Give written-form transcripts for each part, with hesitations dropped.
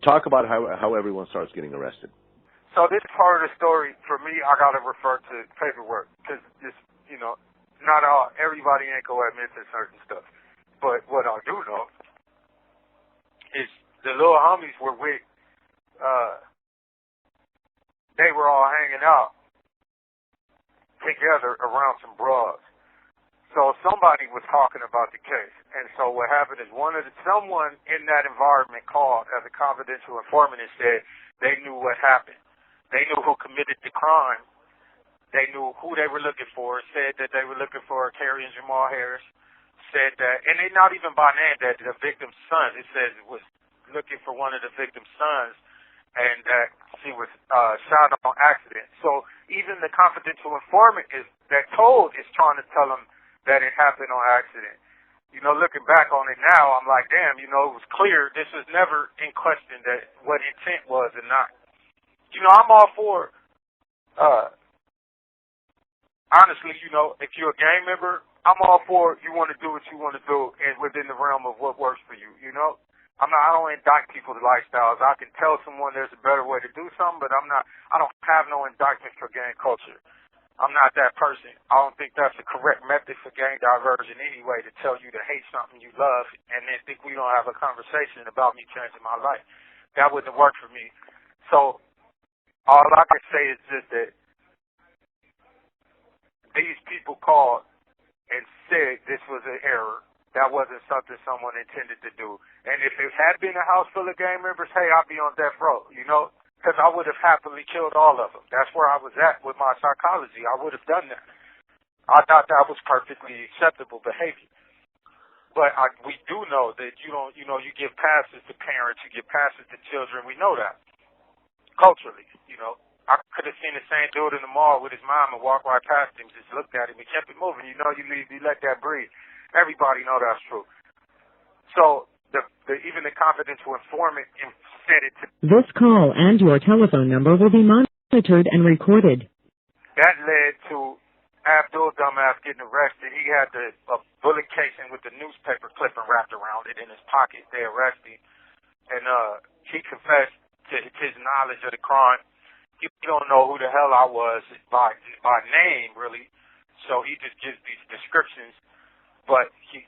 talk about how everyone starts getting arrested. So this part of the story, for me, I got to refer to paperwork because this, not everybody ain't going to admit to certain stuff. But what I do know is the little homies were with, they were all hanging out together around some broads. So somebody was talking about the case. And so what happened is someone in that environment called as a confidential informant and said they knew what happened. They knew who committed the crime. They knew who they were looking for. Said that they were looking for Carrie and Jamal Harris. Said that, and they not even by name, that the victim's son. It says it was looking for one of the victim's sons, and that she was shot on accident. So even the confidential informant is trying to tell them that it happened on accident. Looking back on it now, I'm like, damn, it was clear. This was never in question that what intent was or not. I'm all for, honestly, if you're a gang member, I'm all for you want to do what you want to do and within the realm of what works for you, I don't indict people's lifestyles. I can tell someone there's a better way to do something, but I don't have no indictment for gang culture. I'm not that person. I don't think that's the correct method for gang diversion anyway, to tell you to hate something you love and then think we don't have a conversation about me changing my life. That wouldn't work for me. So all I can say is just that these people called and said this was an error. That wasn't something someone intended to do. And if it had been a house full of gang members, hey, I'd be on death row, because I would have happily killed all of them. That's where I was at with my psychology. I would have done that. I thought that was perfectly acceptable behavior. But we do know that you give passes to parents, you give passes to children. We know that culturally, I could have seen the same dude in the mall with his mom and walk right past him, just looked at him and kept it moving. You let that breathe. Everybody know that's true. So even the confidential informant said it to. This call and your telephone number will be monitored and recorded. That led to Abdul dumbass getting arrested. He had a bullet casing with the newspaper clipping wrapped around it in his pocket. They arrested him, and he confessed to his knowledge of the crime. He don't know who the hell I was by name, really. So he just gives these descriptions, but he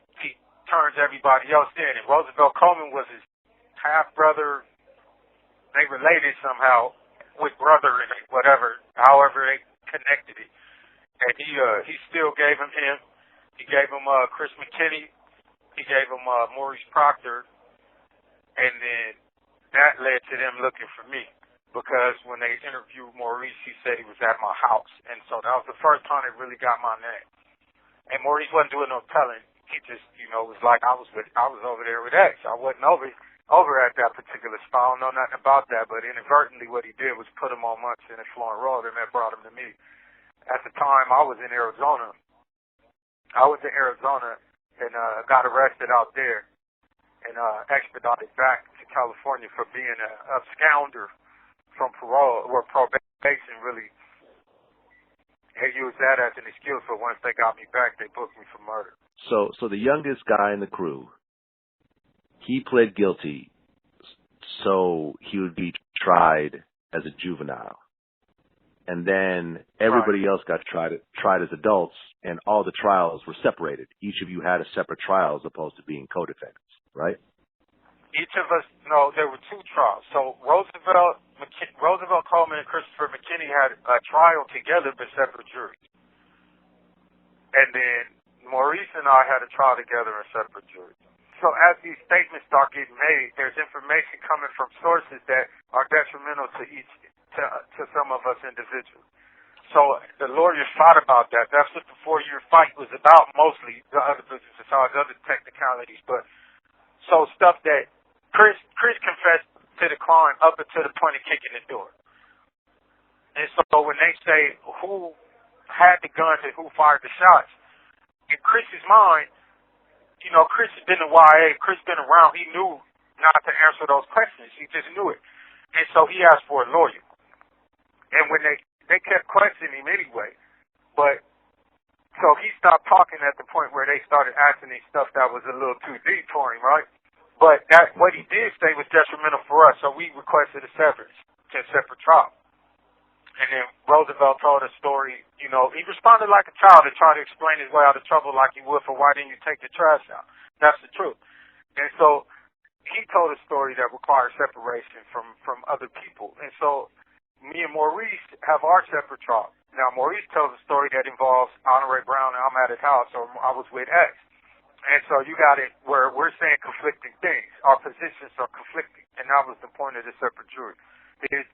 turns everybody else in. And Roosevelt Coleman was his half brother. They related somehow with brother and whatever, however they connected it. And he still gave him. He gave him Chris McKinney. He gave him Maurice Proctor, and then that led to them looking for me. Because when they interviewed Maurice, he said he was at my house. And so that was the first time they really got my name. And Maurice wasn't doing no telling. He just, was like I was over there with X. I wasn't over at that particular spot. I don't know nothing about that, but inadvertently what he did was put him on Munson and Florent Road, and that brought him to me. At the time, I was in Arizona. And got arrested out there and expedited back to California for being a absconder from parole or probation, really. They used that as an excuse for once they got me back, they booked me for murder. So the youngest guy in the crew, he pled guilty, so he would be tried as a juvenile. And then everybody else got tried as adults, and all the trials were separated. Each of you had a separate trial as opposed to being co-defendants, right? Each of us, no, there were two trials. So Roosevelt Coleman and Christopher McKinney had a trial together but separate juries. And then Maurice and I had a trial together and separate juries. So as these statements start getting made, there's information coming from sources that are detrimental to some of us individuals. So the lawyers fought about that. That's what the 4-year fight was about, mostly, the other business besides other technicalities. But so stuff that Chris confessed to the crime up until the point of kicking the door. And so when they say who had the guns and who fired the shots, in Chris's mind, Chris has been in YA, Chris been around, he knew not to answer those questions. He just knew it. And so he asked for a lawyer. And when they kept questioning him anyway, but so he stopped talking at the point where they started asking him stuff that was a little too deep for him, right? But what he did say was detrimental for us, so we requested a severance to a separate trial. And then Roosevelt told a story, he responded like a child and tried to explain his way out of trouble like he would for why didn't you take the trash out. That's the truth. And so he told a story that requires separation from other people. And so me and Maurice have our separate trial. Now, Maurice tells a story that involves Honore Brown and I'm at his house, or I was with X. And so you got it where we're saying conflicting things. Our positions are conflicting. And that was the point of the separate jury.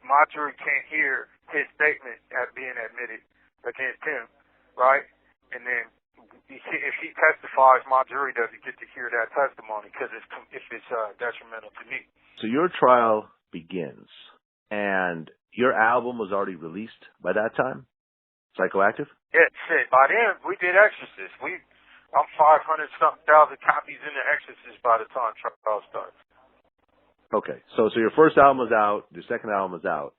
My jury can't hear his statement as being admitted against him, right? And then if he testifies, my jury doesn't get to hear that testimony because it's detrimental to me. So your trial begins, and your album was already released by that time? Psychoactive? Yeah, shit. By then, we did Exorcist. I'm 500-something thousand copies in the Exorcist by the time trial starts. Okay, so your first album was out, your second album was out,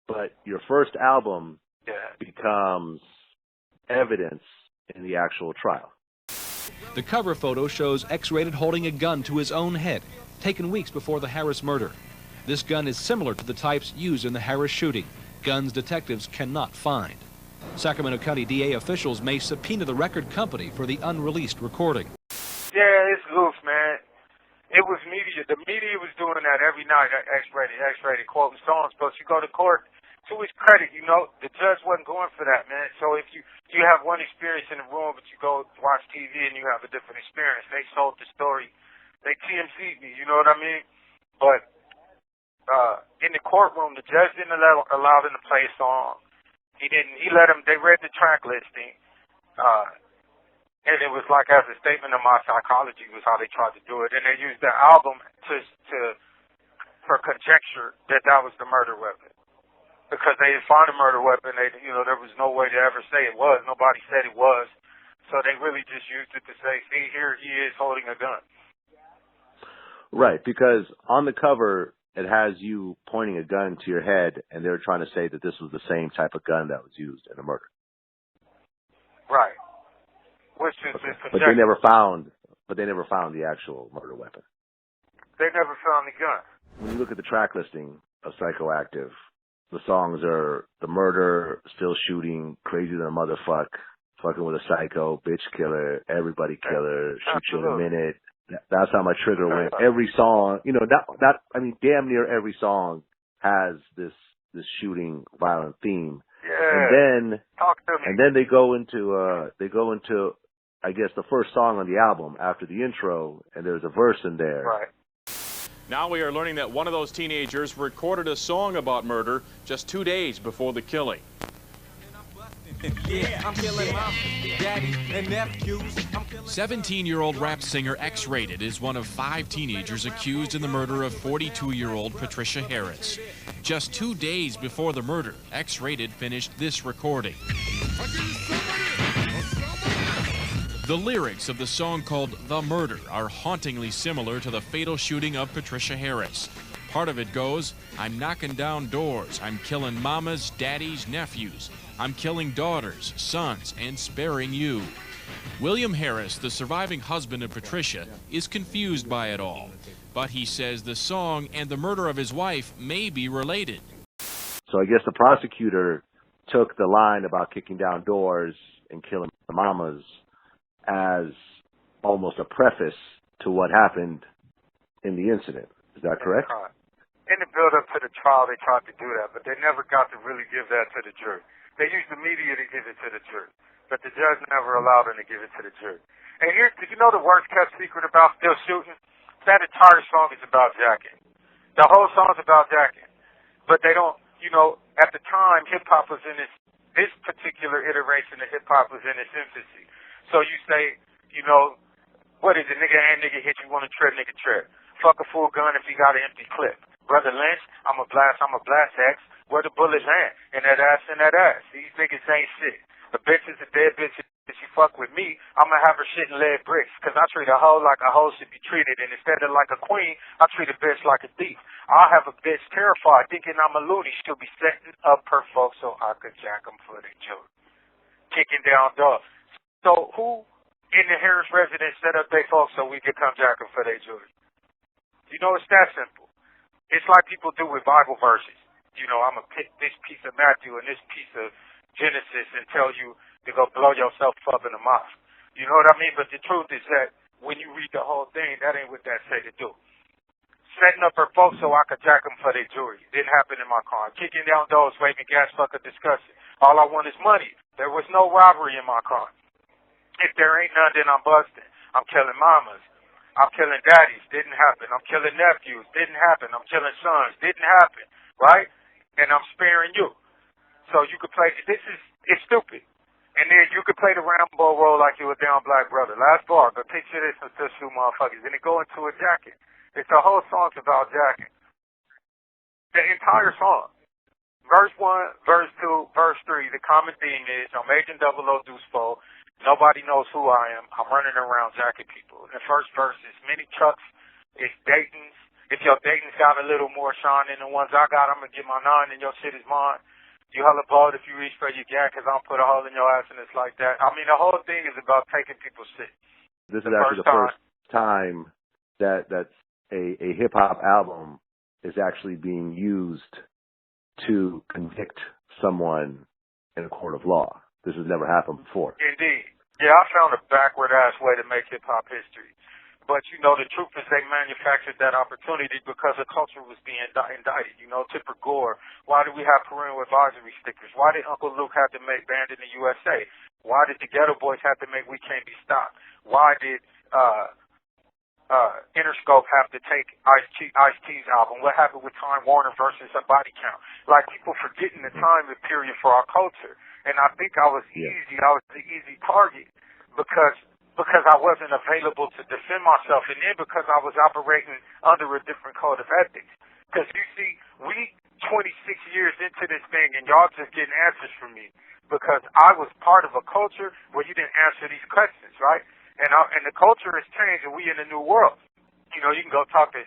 but your first album becomes evidence in the actual trial. The cover photo shows X-Rated holding a gun to his own head, taken weeks before the Harris murder. This gun is similar to the types used in the Harris shooting, guns detectives cannot find. Sacramento County DA officials may subpoena the record company for the unreleased recording. Yeah, it's loose, man. It was media. The media was doing that every night, X-rated, quoting songs. But you go to court, to his credit, the judge wasn't going for that, man. So if you have one experience in the room, but you go watch TV and you have a different experience, they sold the story. They TMC'd me, you know what I mean? But in the courtroom, the judge didn't allow them to play a song. He let them, they read the track listing. And it was like as a statement of my psychology was how they tried to do it. And they used the album for conjecture that was the murder weapon. Because they didn't find a murder weapon. There was no way to ever say it was. Nobody said it was. So they really just used it to say, see, here he is holding a gun. Right, because on the cover, it has you pointing a gun to your head, and they're trying to say that this was the same type of gun that was used in the murder. Right. Which is But they never found the actual murder weapon. They never found the gun. When you look at the track listing of Psychoactive, the songs are The Murder, Still Shooting, Crazy Than a Motherfuck, Fucking with a Psycho, Bitch Killer, Everybody Killer, Shoot You in a Minute. That's how my trigger went. Every song, damn near every song has this shooting, violent theme. Yeah. And then they go into I guess the first song on the album after the intro, and there's a verse in there. Right. Now we are learning that one of those teenagers recorded a song about murder just 2 days before the killing. Yeah, I'm killing mom, daddy, and nephews. 17-year-old rap singer X-Rated is one of 5 teenagers accused in the murder of 42-year-old Patricia Harris. Just 2 days before the murder, X-Rated finished this recording. The lyrics of the song called The Murder are hauntingly similar to the fatal shooting of Patricia Harris. Part of it goes, I'm knocking down doors, I'm killing mamas, daddies, nephews. I'm killing daughters, sons, and sparing you. William Harris, the surviving husband of Patricia, is confused by it all. But he says the song and the murder of his wife may be related. So I guess the prosecutor took the line about kicking down doors and killing the mamas as almost a preface to what happened in the incident. Is that correct? In the build-up to the trial, they tried to do that, but they never got to really give that to the jury. They used the media to give it to the jury, but the judge never allowed them to give it to the jury. And here, did you know the worst kept secret about Still Shooting? That entire song is about jacking. The whole song's about jacking. But they don't, at the time, hip-hop was in this particular iteration of hip-hop was in its infancy. So you say, what is it, nigga and nigga hit you, wanna trip, nigga trip. Fuck a full gun if you got an empty clip. Brother Lynch, I'm a blast X. Where the bullet land? In that ass. These niggas ain't shit. A bitch is a dead bitch. If she fuck with me, I'ma have her shit in lead bricks. Cause I treat a hoe like a hoe should be treated. And instead of like a queen, I treat a bitch like a thief. I'll have a bitch terrified thinking I'm a loony. She'll be setting up her folks so I could jack them for their children. Kicking down doors. So who in the Harris residence set up their folks so we could come jack them for their children? You know, it's that simple. It's like people do with Bible verses. You know, I'm going to pick this piece of Matthew and this piece of Genesis and tell you to go blow yourself up in the mouth. You know what I mean? But the truth is that when you read the whole thing, that ain't what that say to do. Setting up her folks so I could jack them for their jewelry. Didn't happen in my car. Kicking down doors, waving gas, fucker, discussing. All I want is money. There was no robbery in my car. If there ain't none, then I'm busting. I'm killing mamas. I'm killing daddies. Didn't happen. I'm killing nephews. Didn't happen. I'm killing sons. Didn't happen. Right? And I'm sparing you. So you could play, it's stupid. And then you could play the Rambo role like you a down black brother. Last bar, but picture this and still shoot motherfuckers. And it go into a jacket. It's the whole song's about jacking. The entire song. Verse 1, verse 2, verse 3, the common theme is I'm Agent 00 Deuce 4. Nobody knows who I am. I'm running around jacking people. The first verse is many trucks. It's Dayton's. If your Dayton's got a little more shine than the ones I got, I'm going to get my 9 and your shit is mine. You hella bold if you reach for your gat because I'm put a hole in your ass and it's like that. I mean, the whole thing is about taking people's shit. This is actually the first time that's a hip-hop album is actually being used to convict someone in a court of law. This has never happened before. Indeed. Yeah, I found a backward-ass way to make hip-hop history. But, you know, the truth is they manufactured that opportunity because the culture was being indicted. You know, Tipper Gore, why did we have parental advisory stickers? Why did Uncle Luke have to make Band in the USA? Why did the Ghetto Boys have to make We Can't Be Stopped? Why did Interscope have to take Ice-T's album? What happened with Time Warner versus a Body Count? Like, people forgetting the time period for our culture. And I think I was easy. I was the easy target because I wasn't available to defend myself, and then because I was operating under a different code of ethics. Because you see, we 26 years into this thing, and y'all just getting answers from me because I was part of a culture where you didn't answer these questions, right? And the culture has changed, and we in a new world. You know, you can go talk to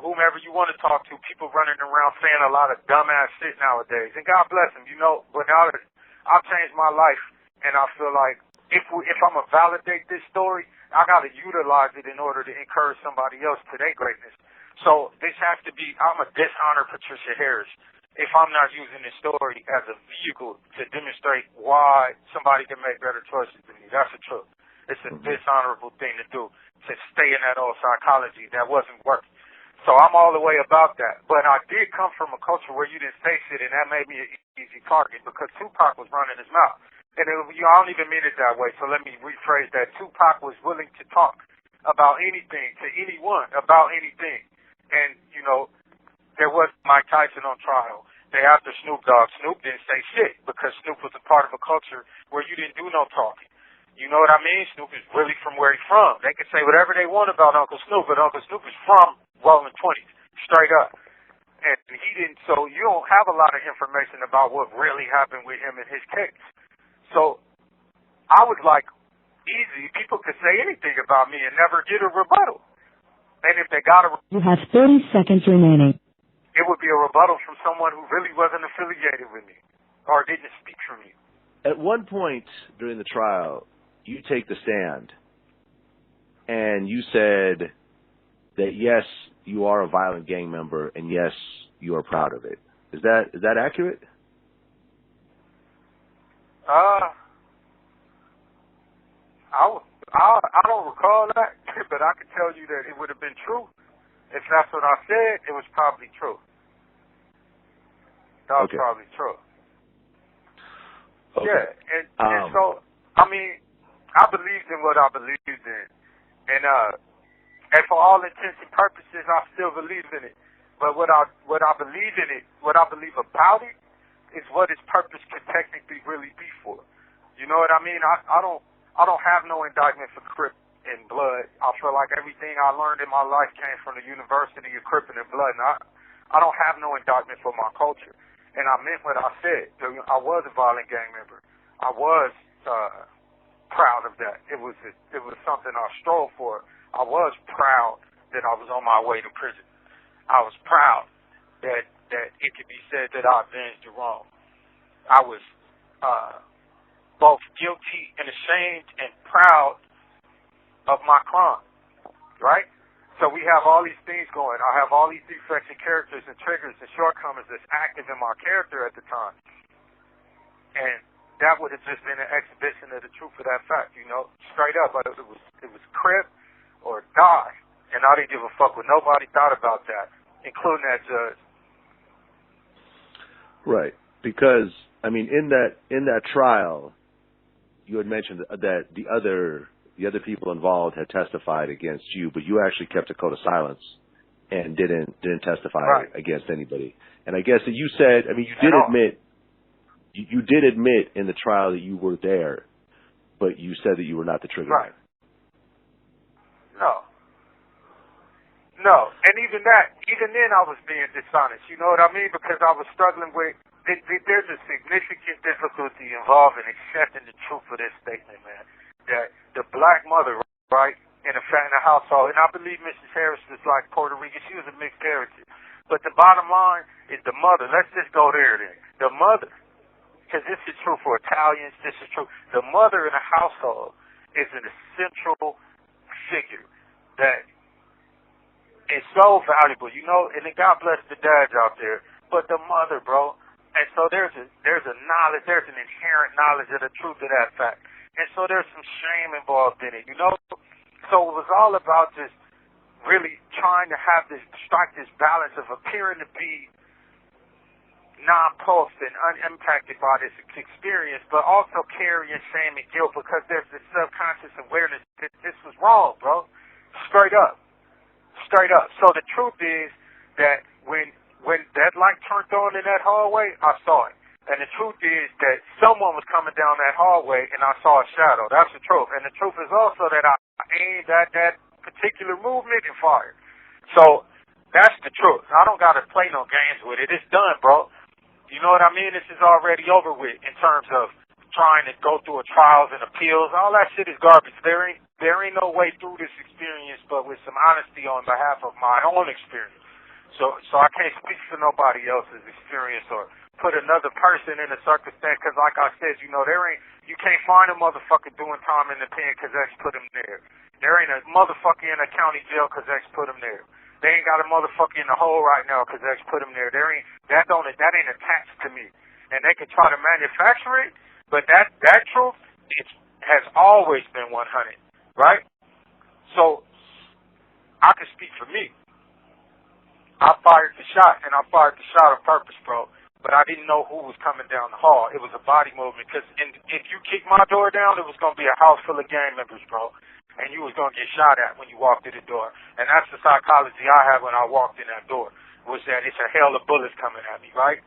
whomever you want to talk to. People running around saying a lot of dumbass shit nowadays, and God bless them, you know. But now that I've changed my life, and I feel like if I'm going to validate this story, I got to utilize it in order to encourage somebody else to their greatness. So this has to be, I'm going to dishonor Patricia Harris if I'm not using this story as a vehicle to demonstrate why somebody can make better choices than me. That's the truth. It's a dishonorable thing to do, to stay in that old psychology that wasn't working. So I'm all the way about that. But I did come from a culture where you didn't say shit, and that made me an easy target because Tupac was running his mouth. And I don't even mean it that way, so let me rephrase that. Tupac was willing to talk about anything to anyone, about anything. And, you know, there was Mike Tyson on trial. Day after Snoop Dogg, Snoop didn't say shit because Snoop was a part of a culture where you didn't do no talking. You know what I mean? Snoop is really from where he's from. They can say whatever they want about Uncle Snoop, but Uncle Snoop is from Rolling 20s, straight up. And he didn't, so you don't have a lot of information about what really happened with him in his case. So I was like, easy, people could say anything about me and never get a rebuttal. And if they got a You have 30 seconds remaining. It would be a rebuttal from someone who really wasn't affiliated with me or didn't speak for me. At one point during the trial, you take the stand and you said that yes, you are a violent gang member and yes, you are proud of it. Is that accurate? I don't recall that, but I can tell you that it would have been true. If that's what I said, it was probably true. That was probably true. Okay. Yeah, and so, I mean, I believed in what I believed in. And for all intents and purposes, I still believe in it. But what I believe in it, what I believe about it, is what its purpose could technically really be for. You know what I mean? I don't have no indictment for Crip and Blood. I feel like everything I learned in my life came from the University of Crip and Blood, and I don't have no indictment for my culture. And I meant what I said. I was a violent gang member. I was proud of that. It was something I strove for. I was proud that I was on my way to prison. I was proud that it could be said that I avenged the wrong. I was both guilty and ashamed and proud of my crime, right? So we have all these things going. I have all these defects and characters and triggers and shortcomings that's active in my character at the time. And that would have just been an exhibition of the truth of that fact, straight up. It was crip or die. And I didn't give a fuck what nobody thought about that, including that judge. Right. Because, in that trial, you had mentioned that the other people involved had testified against you, but you actually kept a code of silence and didn't testify against anybody. And I guess that you said, you did admit in the trial that you were there, but you said that you were not the trigger man. No. And even then I was being dishonest. You know what I mean? Because I was struggling with, there's a significant difficulty involved in accepting the truth of this statement, man. That the black mother, right, in a household, and I believe Mrs. Harris was like Puerto Rican. She was a mixed heritage. But the bottom line is the mother. Let's just go there then. The mother, because this is true for Italians, this is true. The mother in a household is an essential figure that is so valuable, and then God bless the dads out there, but the mother, bro. And so there's a knowledge, there's an inherent knowledge of the truth of that fact. And so there's some shame involved in it, So it was all about just really trying to strike this balance of appearing to be non-pulsed and unimpacted by this experience, but also carrying shame and guilt because there's this subconscious awareness that this was wrong, bro. Straight up. So the truth is that when that light turned on in that hallway, I saw it. And the truth is that someone was coming down that hallway and I saw a shadow. That's the truth. And the truth is also that I aimed at that particular movement and fired. So that's the truth. I don't got to play no games with it. It's done, bro. You know what I mean? This is already over with in terms of trying to go through a trials and appeals. All that shit is garbage. There ain't no way through this experience but with some honesty on behalf of my own experience. So I can't speak for nobody else's experience or put another person in a circumstance because, like I said, you can't find a motherfucker doing time in the pen because X put him there. There ain't a motherfucker in a county jail because X put him there. They ain't got a motherfucker in the hole right now because X put him there. That ain't attached to me. And they can try to manufacture it, but that truth has always been 100, right? So I can speak for me. I fired the shot, and I fired the shot on purpose, bro. But I didn't know who was coming down the hall. It was a body movement. Because if you kicked my door down, it was going to be a house full of gang members, bro. And you was going to get shot at when you walked through the door. And that's the psychology I had when I walked in that door, was that it's a hail of bullets coming at me, right?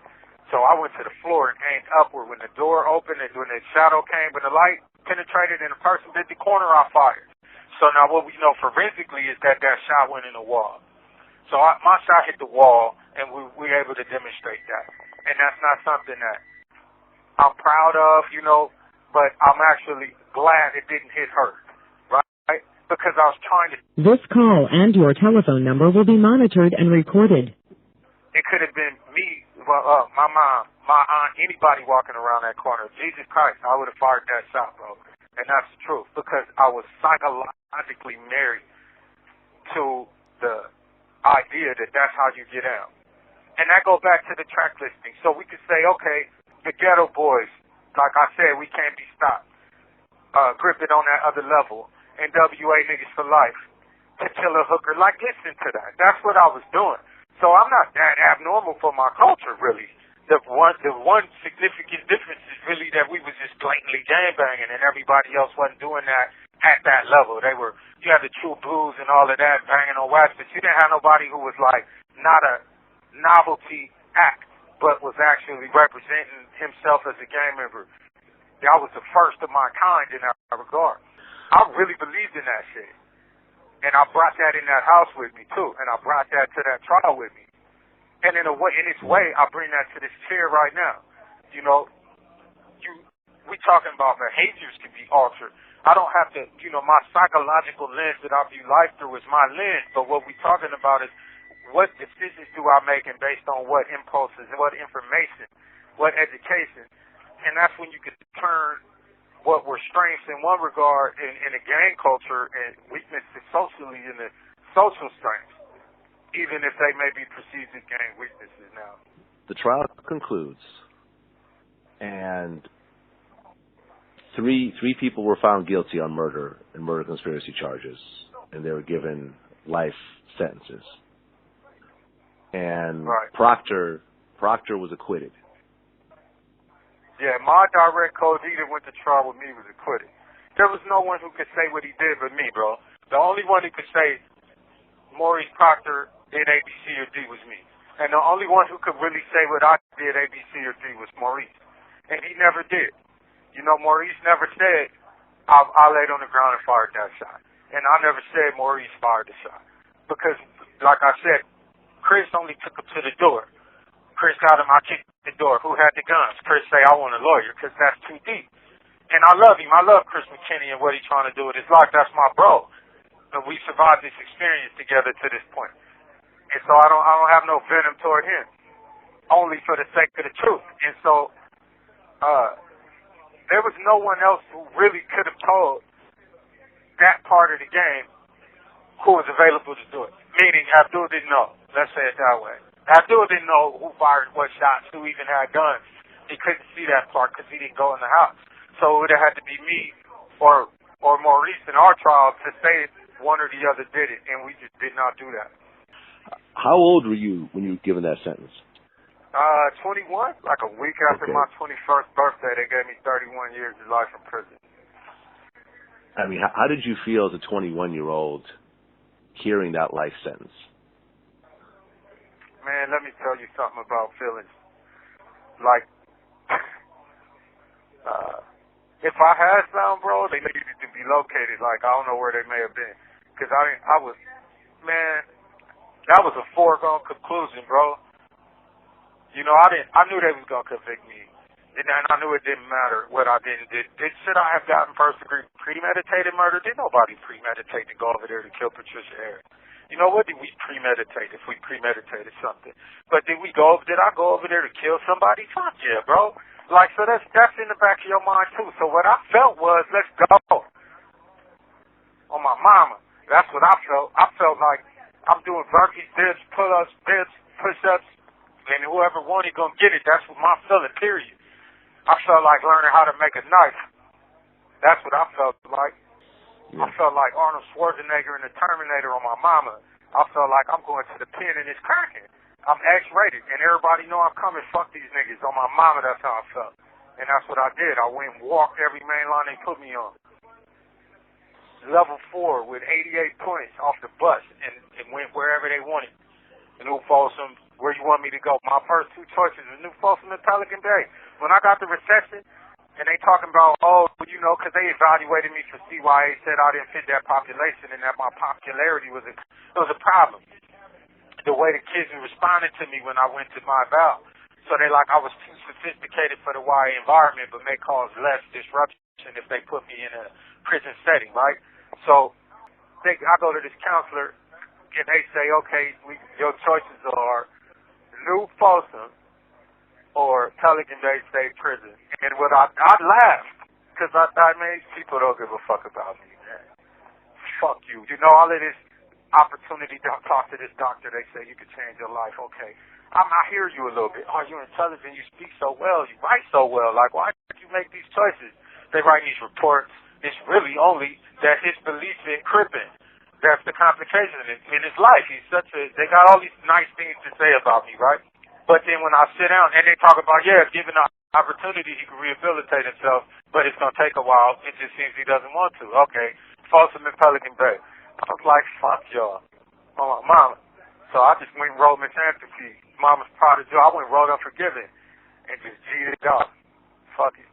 So I went to the floor and aimed upward. When the door opened and when the shadow came, when the light penetrated and the person bit the corner, I fired. So now what we know forensically is that shot went in the wall. So my shot hit the wall, and we were able to demonstrate that. And that's not something that I'm proud of, but I'm actually glad it didn't hit her, right? Because I was trying to... This call and your telephone number will be monitored and recorded. It could have been me, my mom, my aunt, anybody walking around that corner. Jesus Christ, I would have fired that shot, bro. And that's the truth, because I was psychologically married to the idea that that's how you get out. And that goes back to the track listing. So we could say, okay, the ghetto boys, like I said, we can't be stopped. Grip it on that other level. NWA niggas for life. To kill a hooker. Like, listen to that. That's what I was doing. So I'm not that abnormal for my culture, really. The one significant difference is really that we was just blatantly gangbanging and everybody else wasn't doing that at that level. You had the True Blues and all of that banging on wax, but you didn't have nobody who was like not a novelty act, but was actually representing himself as a gang member. I was the first of my kind in that regard. I really believed in that shit. And I brought that in that house with me too, and I brought that to that trial with me. And in its way, I bring that to this chair right now. We talking about behaviors can be altered. I don't have to, my psychological lens that I view life through is my lens, but what we're talking about is what decisions do I make and based on what impulses, what information, what education. And that's when you can turn what were strengths in one regard in a gang culture and weaknesses socially in the social strength, even if they may be perceived as gain weaknesses now. The trial concludes, and three people were found guilty on murder and murder conspiracy charges, and they were given life sentences. And Right. Proctor was acquitted. Yeah, my direct co-lead that went to trial with me was acquitted. There was no one who could say what he did but me, bro. The only one who could say Maurice Proctor did A, B, C, or D was me. And the only one who could really say what I did A, B, C, or D was Maurice. And he never did. You know, Maurice never said, I laid on the ground and fired that shot. And I never said Maurice fired the shot. Because, like I said, Chris only took him to the door. Chris got him, I kicked the door. Who had the guns? Chris say, I want a lawyer, because that's too deep. And I love him. I love Chris McKinney and what he's trying to do with his life. That's my bro. And we survived this experience together to this point. And so I don't have no venom toward him, only for the sake of the truth. And so there was no one else who really could have told that part of the game who was available to do it. Meaning Abdul didn't know. Let's say it that way. Abdul didn't know who fired what shots, who even had guns. He couldn't see that part because he didn't go in the house. So it would have had to be me or Maurice in our trial to say one or the other did it, and we just did not do that. How old were you when you were given that sentence? 21. Like a week after my 21st birthday, they gave me 31 years of life in prison. I mean, how did you feel as a 21-year-old hearing that life sentence? Man, let me tell you something about feelings. Like, if I had some, bro, they needed to be located. Like, I don't know where they may have been. Because that was a foregone conclusion, bro. You know, I knew they was going to convict me. And I knew it didn't matter what I did. Should I have gotten first degree premeditated murder? Did nobody premeditate to go over there to kill Patricia Harris? You know what? Did we premeditate if we premeditated something? But did I go over there to kill somebody? Fuck yeah, bro. Like, so that's in the back of your mind too. So what I felt was, let's go. On my mama. That's what I felt. I felt like I'm doing burpees, dips, pull-ups, dips, push-ups, and whoever wanted gonna get it. That's what my feeling, period. I felt like learning how to make a knife. That's what I felt like. I felt like Arnold Schwarzenegger in The Terminator on my mama. I felt like I'm going to the pen and it's cracking. I'm X-rated, and everybody know I'm coming. Fuck these niggas. On my mama, that's how I felt. And that's what I did. I went and walked every main line they put me on. Level 4 with 88 points off the bus and went wherever they wanted. New Folsom, where you want me to go. My first two choices was New Folsom and Pelican Bay. When I got the reception, and they talking about, because they evaluated me for CYA, said I didn't fit that population and that my popularity was a problem. The way the kids were responding to me when I went to my vow. So they like I was too sophisticated for the YA environment, but may cause less disruption if they put me in a prison setting, right? So I go to this counselor, and they say, okay, your choices are New Folsom or Pelican Bay State Prison. And what I laughed, because I thought, man, these people don't give a fuck about me, man. Fuck you. You know, all of this opportunity to talk to this doctor, they say you could change your life. Okay. I hear you a little bit. Oh, you're intelligent. You speak so well. You write so well. Like, why did you make these choices? They write these reports. It's really only that his belief in Crippen, that's the complication in his life. They got all these nice things to say about me, right? But then when I sit down and they talk about, given the opportunity, he can rehabilitate himself, but it's going to take a while. It just seems he doesn't want to. Okay. Folsom and Pelican Bay. I was like, fuck y'all. Oh, my mama. So I just went and wrote Miss Antipede, Mama's Prodigy. I went and wrote Unforgiven and just G'd it up. Fuck it.